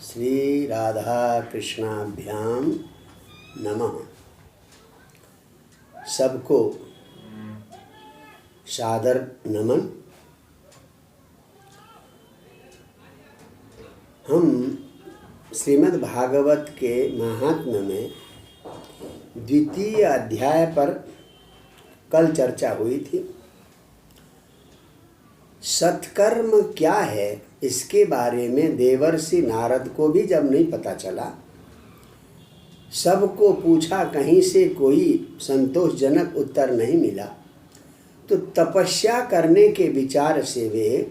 श्री राधा कृष्णाभ्याम नमः। सबको सादर नमन। हम श्रीमद् भागवत के महात्म्य में द्वितीय अध्याय पर कल चर्चा हुई थी। सत्कर्म क्या है इसके बारे में देवर्षि नारद को भी जब नहीं पता चला, सबको पूछा, कहीं से कोई संतोषजनक उत्तर नहीं मिला, तो तपस्या करने के विचार से वे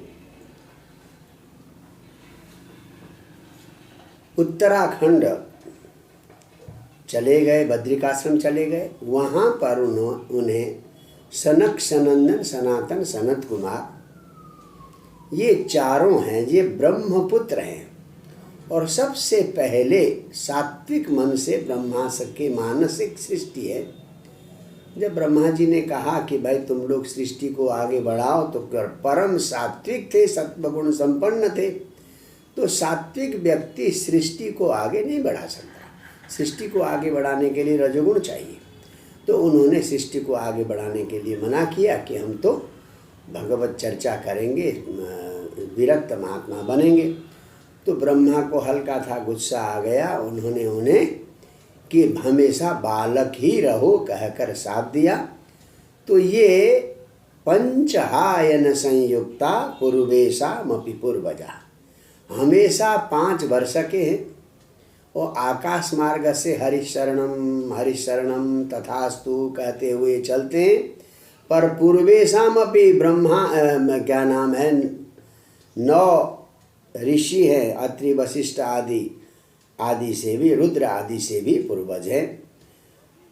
उत्तराखंड चले गए, बद्रिकाश्रम चले गए। वहाँ पर उन्हें सनक, सनंदन, सनातन, सनत कुमार, ये चारों हैं, ये ब्रह्मपुत्र हैं। और सबसे पहले सात्विक मन से ब्रह्मा की मानसिक सृष्टि है। जब ब्रह्मा जी ने कहा कि भाई तुम लोग सृष्टि को आगे बढ़ाओ, तो परम सात्विक थे, सत्वगुण संपन्न थे। तो सात्विक व्यक्ति सृष्टि को आगे नहीं बढ़ा सकता। सृष्टि को आगे बढ़ाने के लिए रजोगुण चाहिए। तो उन्होंने सृष्टि को आगे बढ़ाने के लिए मना किया कि हम तो भगवत चर्चा करेंगे, विरक्त महात्मा बनेंगे। तो ब्रह्मा को हल्का था गुस्सा आ गया। उन्होंने उन्हें कि हमेशा बालक ही रहो कहकर साथ दिया। तो ये पंचहायन संयुक्ता पूर्वेशामपि पूर्वजा, हमेशा 5 वर्ष के हैं और आकाश मार्ग से हरिशरणम तथास्तु कहते हुए चलते हैं। पर पूर्वेशामपि ब्रह्मा क्या नाम है, 9 ऋषि हैं, अत्रि वशिष्ठ आदि से भी, रुद्र आदि से भी पूर्वज हैं।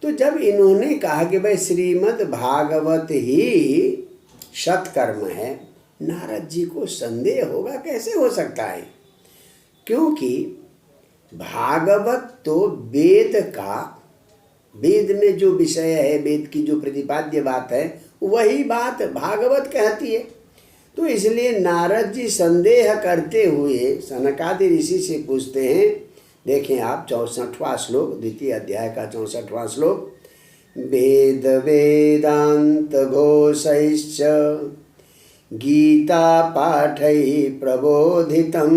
तो जब इन्होंने कहा कि भाई श्रीमद् भागवत ही सत्कर्म है, नारद जी को संदेह होगा, कैसे हो सकता है? क्योंकि भागवत तो वेद में जो विषय है, वेद की जो प्रतिपाद्य बात है, वही बात भागवत कहती है। तो इसलिए नारद जी संदेह करते हुए सनकादि ऋषि से पूछते हैं। देखें आप 64वां श्लोक, द्वितीय अध्याय का 64वां श्लोक। वेद वेदांत घोषैश्च गीता पाठै प्रबोधितं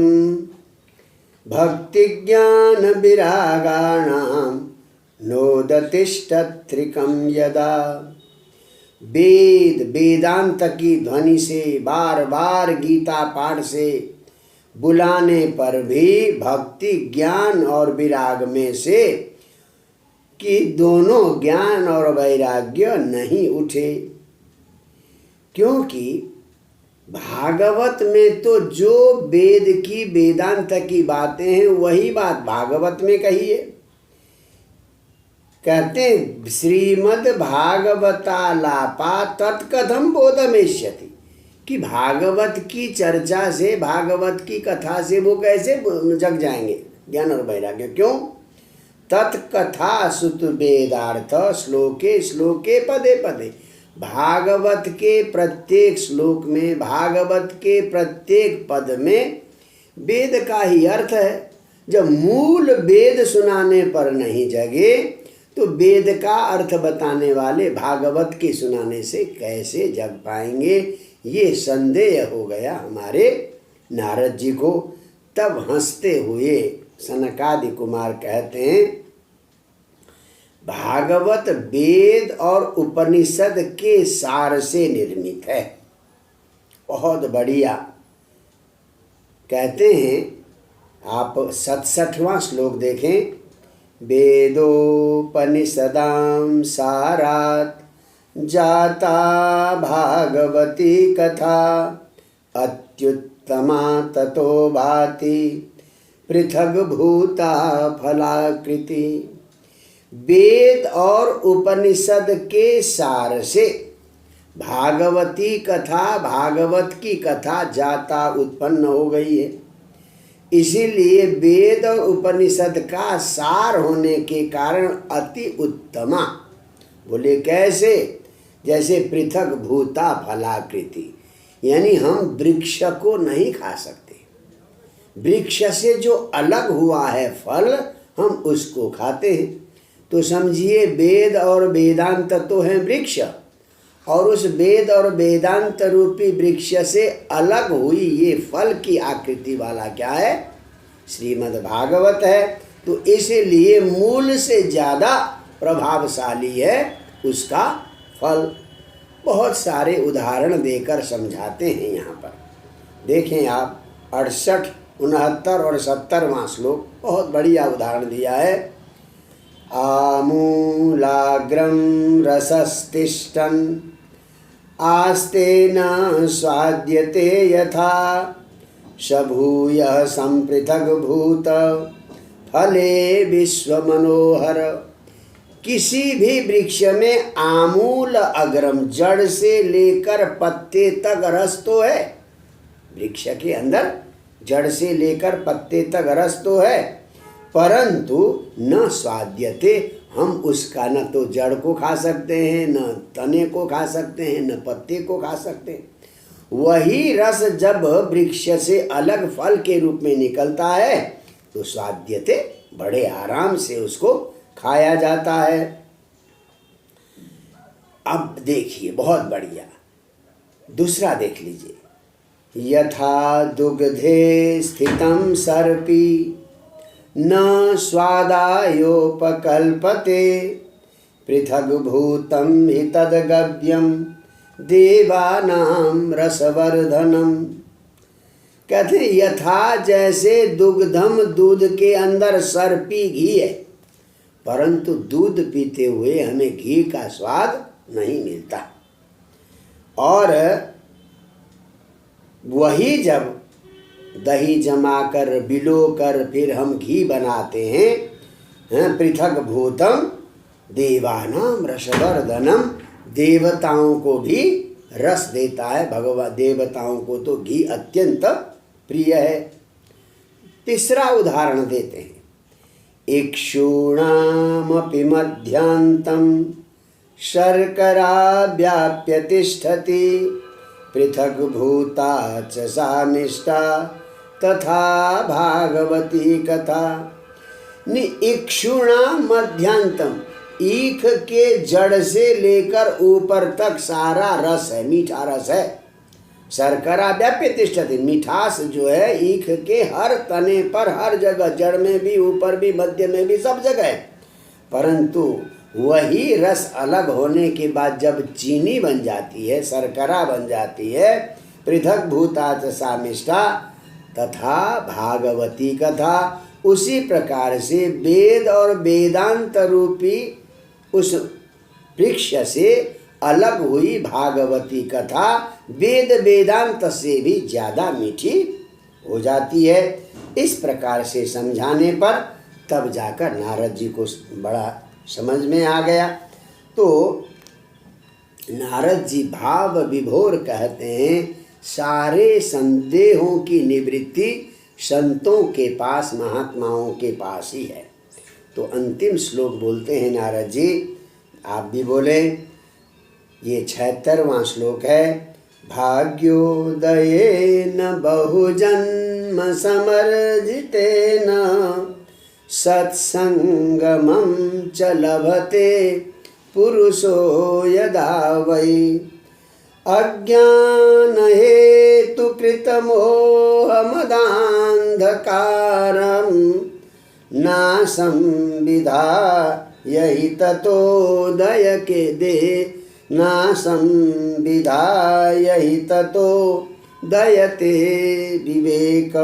भक्ति ज्ञान विरागाणां नोदतिष्ठत्रिकं यदा। वेद वेदांत की ध्वनि से, बार बार गीता पाठ से बुलाने पर भी भक्ति ज्ञान और विराग में से कि दोनों ज्ञान और वैराग्य नहीं उठे। क्योंकि भागवत में तो जो वेद की वेदांत की बातें हैं वही बात भागवत में कही है। कहते हैं श्रीमद् भागवतालापा तत्कथम बोधमेष्यति, कि भागवत की चर्चा से, भागवत की कथा से वो कैसे जग जाएंगे ज्ञान और वैराग्य। क्यों? तत्कथा सुत वेदार्थ श्लोके श्लोके पदे पदे, भागवत के प्रत्येक श्लोक में, भागवत के प्रत्येक पद में वेद का ही अर्थ है। जब मूल वेद सुनाने पर नहीं जगे तो वेद का अर्थ बताने वाले भागवत के सुनाने से कैसे जग पाएंगे? ये संदेह हो गया हमारे नारद जी को। तब हंसते हुए सनकादि कुमार कहते हैं, भागवत वेद और उपनिषद के सार से निर्मित है। बहुत बढ़िया। कहते हैं आप 67वां श्लोक देखें। वेदोपनिषदां सारात् जाता भागवती कथा अत्युत्तमा ततो भाति पृथग भूता फलाकृति। वेद और उपनिषद के सार से भागवती कथा, भागवत की कथा जाता उत्पन्न हो गई है। इसीलिए वेद और उपनिषद का सार होने के कारण अति उत्तमा। बोले कैसे? जैसे पृथक भूता फलाकृति, यानी हम वृक्ष को नहीं खा सकते। वृक्ष से जो अलग हुआ है फल, हम उसको खाते हैं। तो समझिए वेद और वेदांत तो हैं वृक्ष, और उस वेद और वेदांत रूपी वृक्ष से अलग हुई ये फल की आकृति वाला क्या है? श्रीमद् भागवत है। तो इसलिए मूल से ज़्यादा प्रभावशाली है उसका फल। बहुत सारे उदाहरण देकर समझाते हैं यहाँ पर। देखें आप 68, 69 और 70वां श्लोक, बहुत बढ़िया उदाहरण दिया है। आमूलाग्रम रसस्तिष्ठन् आस्ते न स्वाद्यते यथा शभूयः संपृथग् भूत फले विश्व मनोहर। किसी भी वृक्ष में आमूल अग्रम, जड़ से लेकर पत्ते तक रस तो है। वृक्ष के अंदर जड़ से लेकर पत्ते तक रस तो है, परंतु न स्वाद्यते, हम उसका न तो जड़ को खा सकते हैं, न तने को खा सकते हैं, न पत्ते को खा सकते हैं। वही रस जब वृक्ष से अलग फल के रूप में निकलता है तो स्वाद्यते, बड़े आराम से उसको खाया जाता है। अब देखिए बहुत बढ़िया दूसरा देख लीजिए। यथा दुग्धे स्थितं सर्पी न स्वादायोपकल्पते पृथग्भूतं हि तद्गव्यं देवानां रसवर्धनम। कहते हैं यथा जैसे दुग्धम, दूध के अंदर सर्पी घी है, परंतु दूध पीते हुए हमें घी का स्वाद नहीं मिलता। और वही जब दही जमाकर बिलोकर फिर हम घी बनाते हैं, पृथक भूतम देवानाम रसवर्धनम, देवताओं को भी रस देता है। भगवान देवताओं को तो घी अत्यंत प्रिय है। तीसरा उदाहरण देते हैं। इक्षूणामपि मध्यांतं शर्करा व्याप्य तिष्ठति पृथग् भूता च सा निष्ठा तथा भागवती कथा। इक्षुणा मध्यांतम, ईख के जड़ से लेकर ऊपर तक सारा रस है, मीठा रस है। शर्करा व्याप्य तिष्ठति, मिठास जो है ईख के हर तने पर, हर जगह, जड़ में भी, ऊपर भी, मध्य में भी, सब जगह है। परंतु वही रस अलग होने के बाद जब चीनी बन जाती है, शर्करा बन जाती है, पृथक भूता सा मिष्ठा तथा भागवती कथा। उसी प्रकार से वेद और वेदांत रूपी उस वृक्ष से अलग हुई भागवती कथा वेद वेदांत से भी ज़्यादा मीठी हो जाती है। इस प्रकार से समझाने पर तब जाकर नारद जी को बड़ा समझ में आ गया। तो नारद जी भाव विभोर कहते हैं, सारे संदेहों की निवृत्ति संतों के पास, महात्माओं के पास ही है। तो अंतिम श्लोक बोलते हैं नारद जी, आप भी बोले। ये 76वां श्लोक है। भाग्योदयेन बहुजन्म समर्जितेन सत्संगमं च लभते पुरुषो यदा वै अज्ञान हेतु कृतमोहमदान्धकारं नाशं विधाय ततोदय के दे नाशं विधाय ततो दयते विवेक।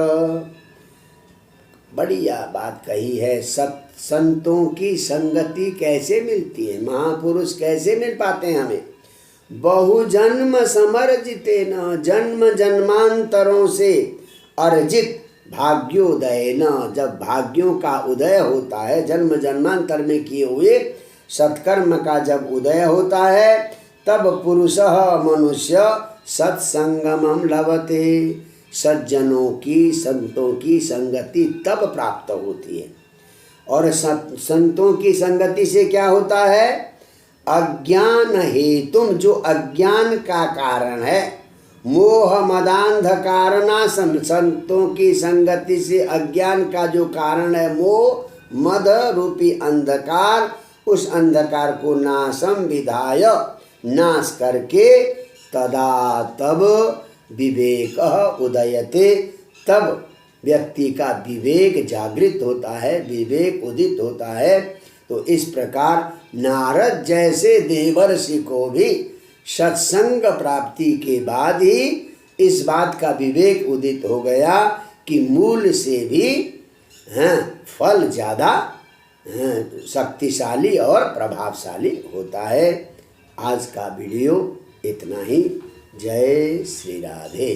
बढ़िया बात कही है। संतों की संगति कैसे मिलती है, महापुरुष कैसे मिल पाते हैं हमें? बहुजन्म समर्जिते न, जन्म जन्मांतरों से अर्जित भाग्योदय न, जब भाग्यों का उदय होता है, जन्म जन्मांतर में किए हुए सत्कर्म का जब उदय होता है, तब पुरुषः मनुष्य सत्संगमं लभते, सज्जनों की, संतों की संगति तब प्राप्त होती है। और संतों की संगति से क्या होता है? अज्ञान हेतु, जो अज्ञान का कारण है मोह मदांधकारनाशम, संतों की संगति से अज्ञान का जो कारण है मोह मद रूपी अंधकार, उस अंधकार को नाशम विधाय, नाश करके तदा तब विवेक उदयते, तब व्यक्ति का विवेक जागृत होता है, विवेक उदित होता है। तो इस प्रकार नारद जैसे देवर्षि को भी सत्संग प्राप्ति के बाद ही इस बात का विवेक उदित हो गया कि मूल से भी फल ज़्यादा शक्तिशाली और प्रभावशाली होता है। आज का वीडियो इतना ही। जय श्री राधे।